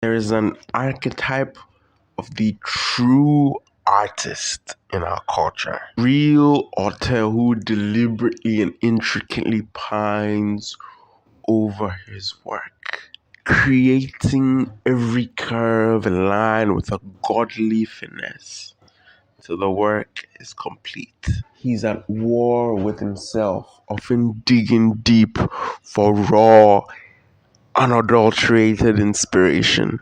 There is an archetype of the true artist in our culture. Real author who deliberately and intricately pines over his work, creating every curve and line with a godly finesse till the work is complete. He's at war with himself, often digging deep for raw, unadulterated inspiration,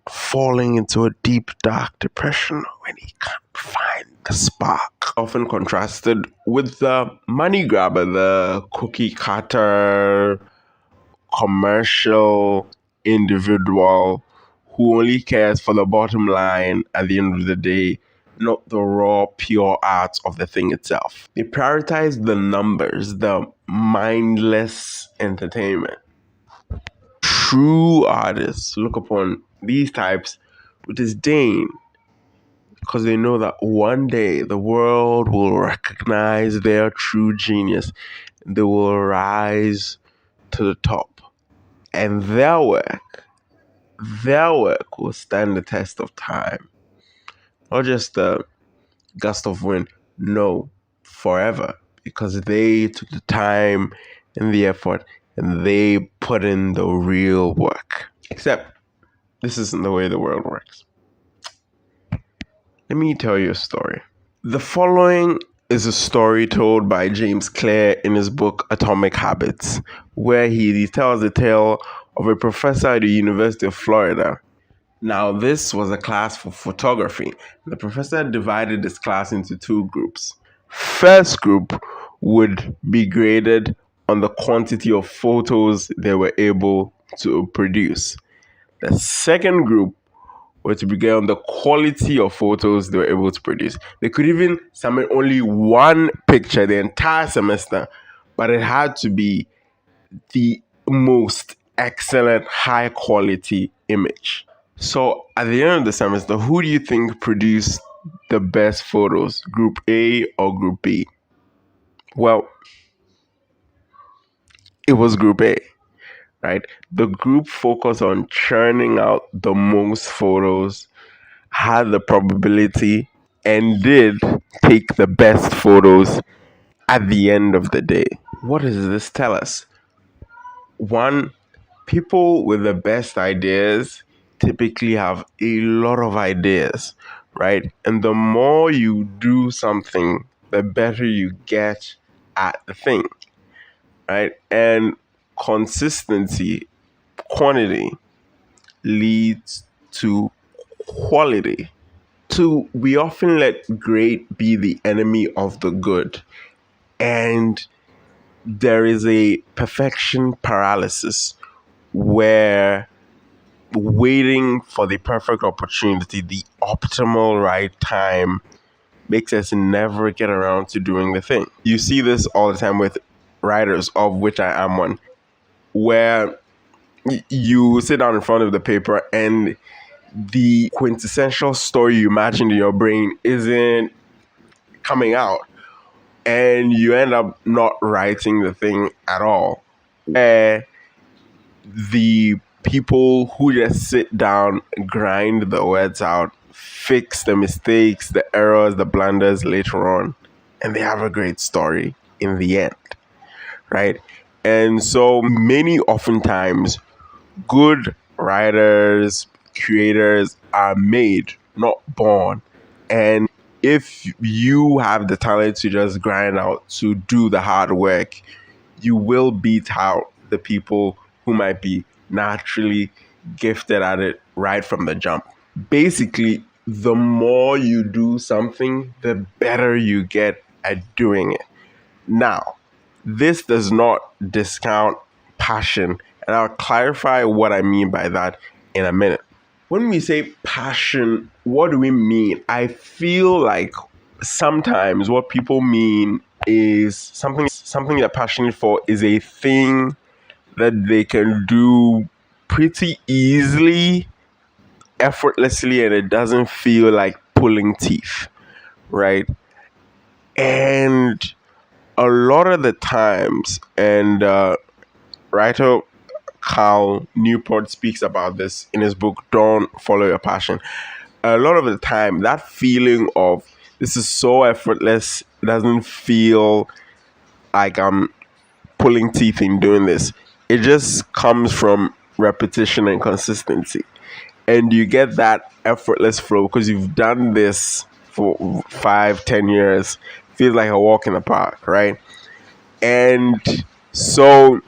falling into a deep, dark depression when he can't find the spark. Often contrasted with the money grabber, the cookie cutter, commercial individual who only cares for the bottom line at the end of the day, not the raw, pure art of the thing itself. They prioritize the numbers, the mindless entertainment. True artists look upon these types with disdain because they know that one day the world will recognize their true genius. They will rise to the top, and their work will stand the test of time. Not just a gust of wind, no, forever, because they took the time and the effort and they put in the real work. Except this isn't the way the world works. Let me tell you a story. The following is a story told by James Clear in his book Atomic Habits, where he tells the tale of a professor at the University of Florida. Now, this was a class for photography. The professor divided this class into two groups. First group would be graded on the quantity of photos they were able to produce. The second group were to begin on the quality of photos they were able to produce. They could even submit only one picture the entire semester, but it had to be the most excellent, high quality image. So at the end of the semester, who do you think produced the best photos, Group A or Group B? Well, it was Group A, right? The group focused on churning out the most photos, had the probability, and did take the best photos at the end of the day. What does this tell us? One, people with the best ideas typically have a lot of ideas, right? And the more you do something, the better you get at the thing, right? And consistency, quantity leads to quality. Two, we often let great be the enemy of the good. And there is a perfection paralysis where waiting for the perfect opportunity, the optimal right time, makes us never get around to doing the thing. You see this all the time with writers, of which I am one, where you sit down in front of the paper and the quintessential story you imagined in your brain isn't coming out, and you end up not writing the thing at all. The people who just sit down, grind the words out, fix the mistakes, the errors, the blunders later on, and they have a great story in the end, right? And so many oftentimes good writers, creators are made, not born. And if you have the talent to just grind out, to do the hard work, you will beat out the people who might be naturally gifted at it right from the jump. Basically, the more you do something, the better you get at doing it. Now, this does not discount passion, and I'll clarify what I mean by that in a minute. When we say passion, what do we mean? I feel like sometimes what people mean is something they're passionate for is a thing that they can do pretty easily, effortlessly, and it doesn't feel like pulling teeth, right? And a lot of the times, and writer Cal Newport speaks about this in his book, Don't Follow Your Passion. A lot of the time, that feeling of this is so effortless, it doesn't feel like I'm pulling teeth in doing this. It just comes from repetition and consistency. And you get that effortless flow because you've done this for 5, 10 years. Feels like a walk in the park, right? And so,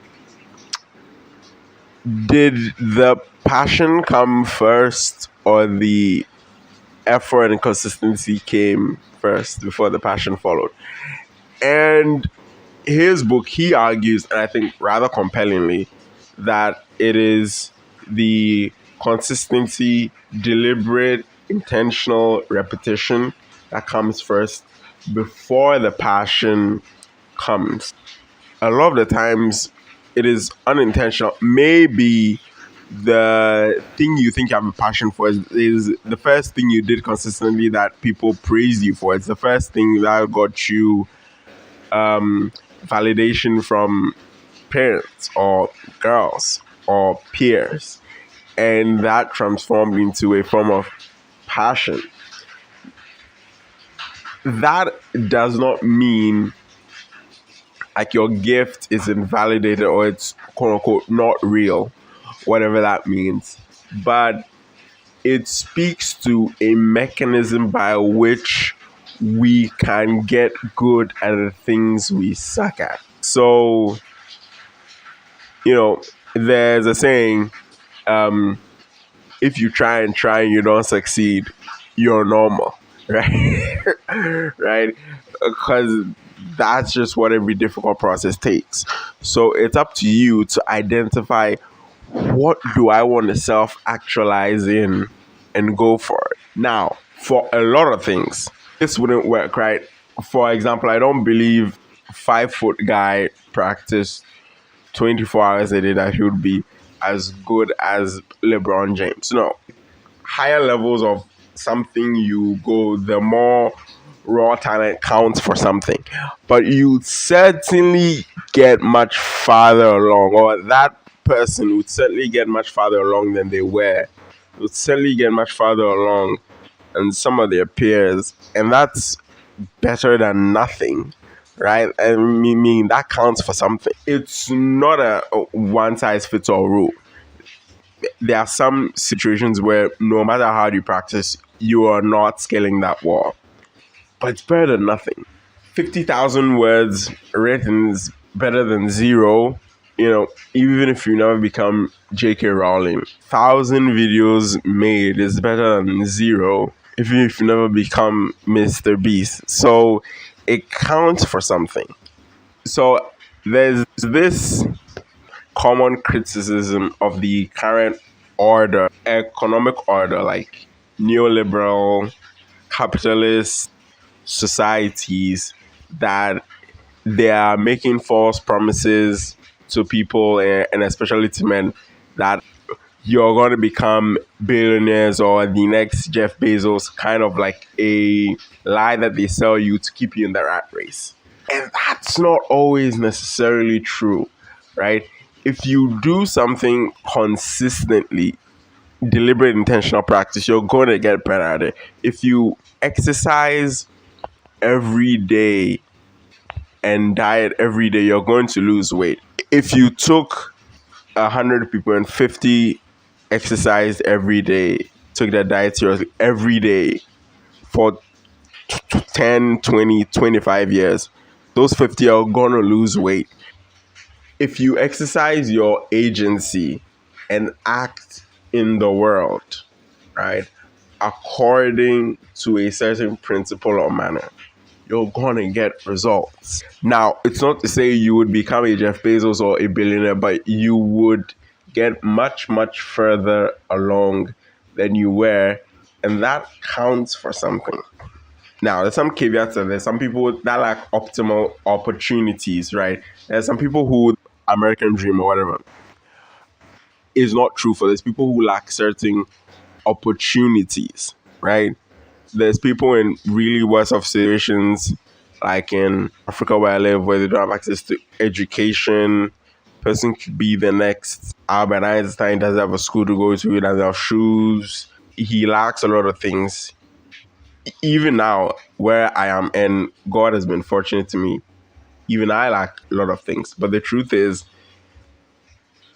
did the passion come first, or the effort and consistency came first before the passion followed? And his book, he argues, and I think rather compellingly, that it is the consistency, deliberate, intentional repetition that comes first before the passion comes. A lot of the times it is unintentional. Maybe the thing you think you have a passion for is the first thing you did consistently that people praise you for. It's the first thing that got you validation from parents or girls or peers, and that transformed into a form of passion. That does not mean like your gift is invalidated or it's quote unquote not real, whatever that means. But it speaks to a mechanism by which we can get good at the things we suck at. So, there's a saying, if you try and you don't succeed, you're normal, right? Right? Because that's just what every difficult process takes. So it's up to you to identify, what do I want to self actualize in, and go for it. Now, for a lot of things, this wouldn't work, right? For example, I don't believe 5 foot guy practiced 24 hours a day that he would be as good as LeBron James. No. Higher levels of something you go, the more raw talent counts for something. But you certainly get much farther along, or that person would certainly get much farther along than they were. Would certainly get much farther along than some of their peers. And that's better than nothing, right? I mean, that counts for something. It's not a one size fits all rule. There are some situations where no matter how you practice, you are not scaling that wall. But it's better than nothing. 50,000 words written is better than zero. Even if you never become J.K. Rowling, 1,000 videos made is better than zero, even if you never become Mr. Beast. So it counts for something. So there's this common criticism of the current order, economic order, like neoliberal, capitalist societies, that they are making false promises to people, and especially to men, that you're going to become billionaires or the next Jeff Bezos, kind of like a lie that they sell you to keep you in the rat race. And that's not always necessarily true, right? If you do something consistently, deliberate intentional practice, you're going to get better at it. If you exercise every day and diet every day, you're going to lose weight. If you took 100 people and 50 exercised every day, took their diet seriously every day for 10, 20, 25 years, those 50 are going to lose weight. If you exercise your agency and act in the world, right, according to a certain principle or manner, you're going to get results. Now, it's not to say you would become a Jeff Bezos or a billionaire, but you would get much, much further along than you were, and that counts for something. Now, there's some caveats, and there's some people that lack optimal opportunities, right? There's some people who American dream or whatever is not true for. There's people who lack certain opportunities, right? There's people in really worse off situations, like in Africa where I live, where they don't have access to education, person could be the next Albert Einstein, doesn't have a school to go to, he doesn't have shoes. He lacks a lot of things. Even now, where I am, and God has been fortunate to me, even I lack a lot of things. But the truth is,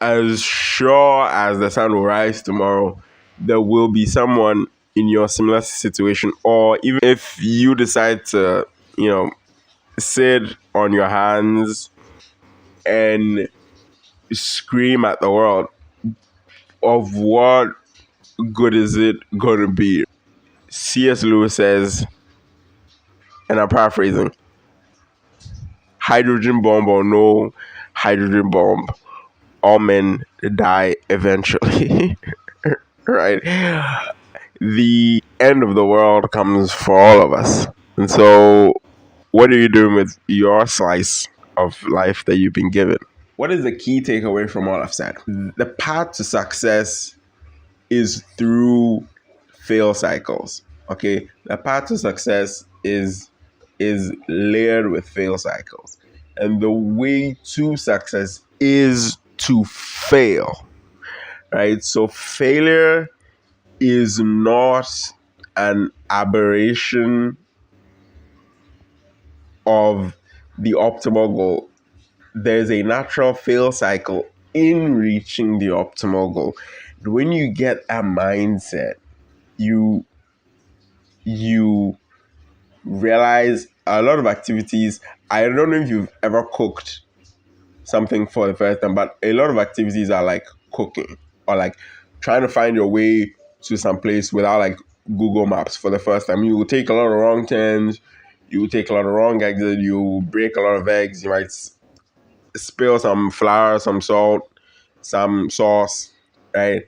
as sure as the sun will rise tomorrow, there will be someone in your similar situation. Or even if you decide to, sit on your hands and scream at the world, of what good is it going to be? C.S. Lewis says, and I'm paraphrasing, hydrogen bomb or no hydrogen bomb, all men die eventually. Right? The end of the world comes for all of us. And so, what are you doing with your slice of life that you've been given? What is the key takeaway from all I've said? The path to success is through fail cycles. Okay, the path to success is layered with fail cycles, and the way to success is to fail. Right, so failure is not an aberration of the optimal goal. There's a natural fail cycle in reaching the optimal goal. When you get a mindset, you realize a lot of activities. I don't know if you've ever cooked something for the first time, but a lot of activities are like cooking or like trying to find your way to some place without like Google Maps for the first time. You will take a lot of wrong turns, you will take a lot of wrong exits, you will break a lot of eggs, you might spill some flour, some salt, some sauce, right?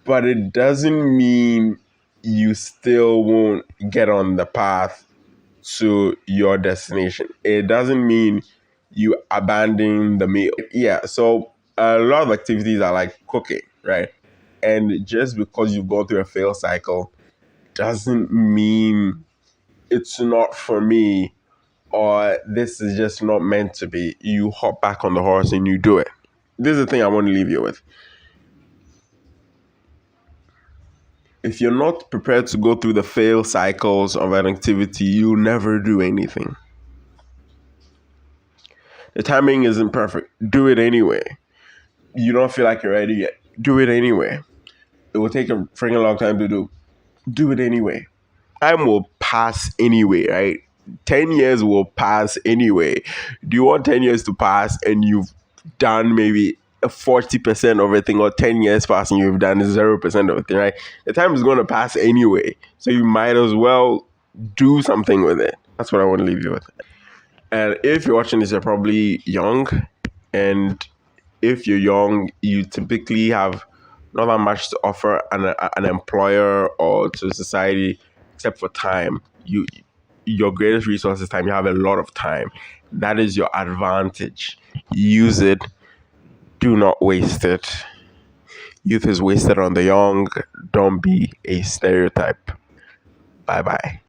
But it doesn't mean you still won't get on the path to your destination. It doesn't mean you abandon the meal. Yeah, so a lot of activities are like cooking, right? And just because you've gone through a fail cycle doesn't mean it's not for me or this is just not meant to be. You hop back on the horse and you do it. This is the thing I want to leave you with. If you're not prepared to go through the fail cycles of an activity, you'll never do anything. The timing isn't perfect. Do it anyway. You don't feel like you're ready yet. Do it anyway. It will take a freaking long time to do. Do it anyway. Time will pass anyway, right? 10 years will pass anyway. Do you want 10 years to pass and you've done maybe 40% of everything, or 10 years pass and you've done 0% of everything, right? The time is going to pass anyway. So you might as well do something with it. That's what I want to leave you with. And if you're watching this, you're probably young. And if you're young, you typically have not that much to offer an employer or to society except for time. Your greatest resource is time. You have a lot of time. That is your advantage. Use it. Do not waste it. Youth is wasted on the young. Don't be a stereotype. Bye bye.